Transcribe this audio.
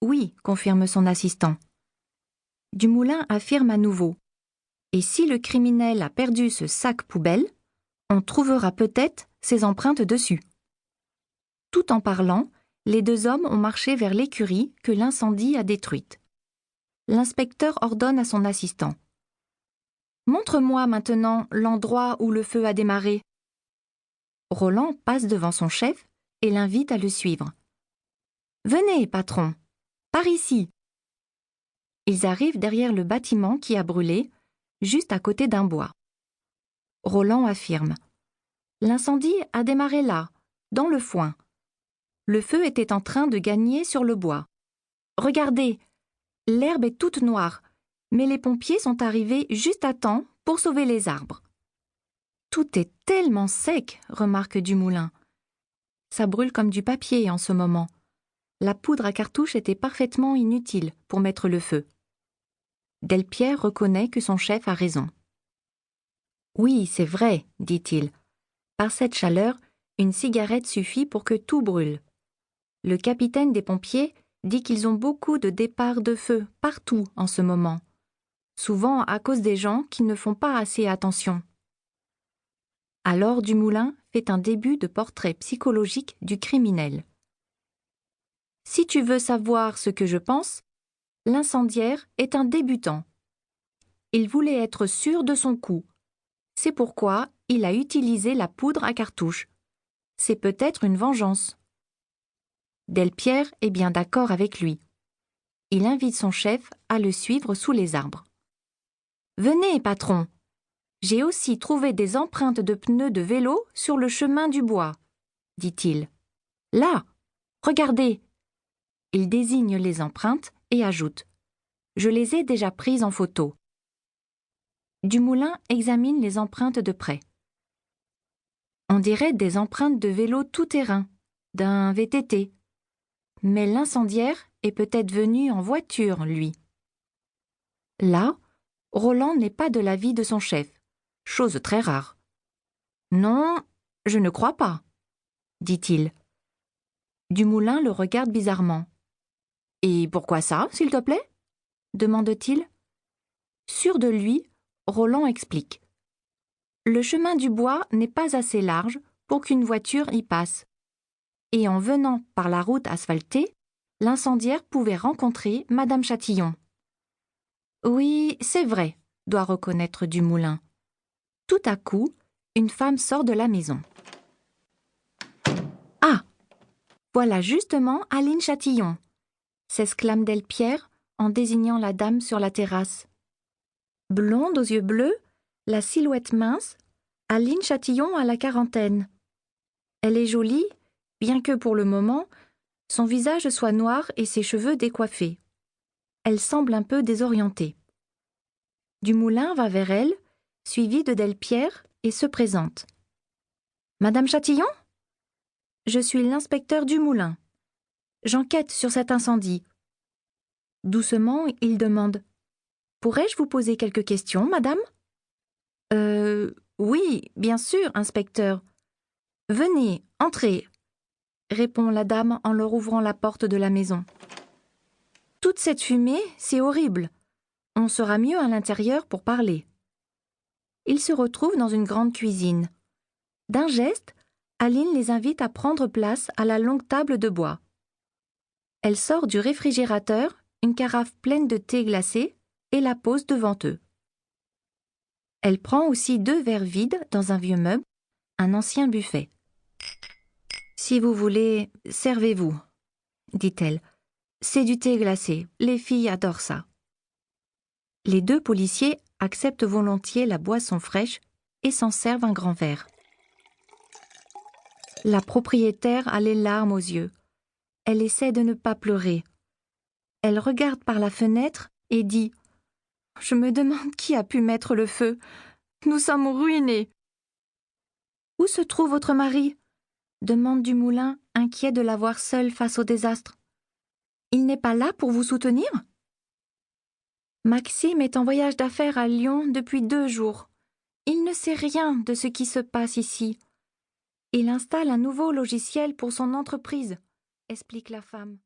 Oui, confirme son assistant. Dumoulin affirme à nouveau. Et si le criminel a perdu ce sac poubelle, on trouvera peut-être ses empreintes dessus. Tout en parlant, les deux hommes ont marché vers l'écurie que l'incendie a détruite. L'inspecteur ordonne à son assistant. Montre-moi maintenant l'endroit où le feu a démarré. Roland passe devant son chef et l'invite à le suivre. Venez, patron, par ici. Ils arrivent derrière le bâtiment qui a brûlé, juste à côté d'un bois. Roland affirme. L'incendie a démarré là, dans le foin. Le feu était en train de gagner sur le bois. Regardez, l'herbe est toute noire, mais les pompiers sont arrivés juste à temps pour sauver les arbres. Tout est tellement sec, remarque Dumoulin. Ça brûle comme du papier en ce moment. La poudre à cartouche était parfaitement inutile pour mettre le feu. Delpierre reconnaît que son chef a raison. Oui, c'est vrai, dit-il. Par cette chaleur, une cigarette suffit pour que tout brûle. Le capitaine des pompiers dit qu'ils ont beaucoup de départs de feu partout en ce moment, souvent à cause des gens qui ne font pas assez attention. Alors Dumoulin fait un début de portrait psychologique du criminel. Si tu veux savoir ce que je pense, l'incendiaire est un débutant. Il voulait être sûr de son coup. C'est pourquoi il a utilisé la poudre à cartouche. C'est peut-être une vengeance. Delpierre est bien d'accord avec lui. Il invite son chef à le suivre sous les arbres. « Venez, patron. J'ai aussi trouvé des empreintes de pneus de vélo sur le chemin du bois, dit-il. Là, regardez. Il désigne les empreintes et ajoute. Je les ai déjà prises en photo. Dumoulin examine les empreintes de près. On dirait des empreintes de vélo tout-terrain, d'un VTT. Mais l'incendiaire est peut-être venu en voiture, lui. Là, Roland n'est pas de l'avis de son chef, chose très rare. Non, je ne crois pas, dit-il. Dumoulin le regarde bizarrement. Et pourquoi ça, s'il te plaît ? Demande-t-il. Sûr de lui, Roland explique. Le chemin du bois n'est pas assez large pour qu'une voiture y passe. Et en venant par la route asphaltée, l'incendiaire pouvait rencontrer Madame Chatillon. Oui, c'est vrai, doit reconnaître Dumoulin. Tout à coup, une femme sort de la maison. Ah ! Voilà justement Aline Chatillon, s'exclame Delpierre en désignant la dame sur la terrasse. Blonde aux yeux bleus, la silhouette mince, Aline Chatillon a la quarantaine. Elle est jolie, bien que pour le moment, son visage soit noir et ses cheveux décoiffés. Elle semble un peu désorientée. Dumoulin va vers elle, suivi de Delpierre, et se présente. « Madame Chatillon ? Je suis l'inspecteur Dumoulin. J'enquête sur cet incendie. » Doucement, il demande. « Pourrais-je vous poser quelques questions, madame ? » Oui, bien sûr, inspecteur. Venez, entrez, répond la dame en leur ouvrant la porte de la maison. Toute cette fumée, c'est horrible. On sera mieux à l'intérieur pour parler. Ils se retrouvent dans une grande cuisine. D'un geste, Aline les invite à prendre place à la longue table de bois. Elle sort du réfrigérateur une carafe pleine de thé glacé et la pose devant eux. Elle prend aussi 2 verres vides dans un vieux meuble, un ancien buffet. « Si vous voulez, servez-vous, » dit-elle. « C'est du thé glacé, les filles adorent ça. » Les 2 policiers acceptent volontiers la boisson fraîche et s'en servent un grand verre. La propriétaire a les larmes aux yeux. Elle essaie de ne pas pleurer. Elle regarde par la fenêtre et dit « Je me demande qui a pu mettre le feu. Nous sommes ruinés. » « Où se trouve votre mari ?» demande Dumoulin, inquiet de la voir seule face au désastre. « Il n'est pas là pour vous soutenir ?» Maxime est en voyage d'affaires à Lyon depuis 2 jours. Il ne sait rien de ce qui se passe ici. Il installe un nouveau logiciel pour son entreprise, explique la femme.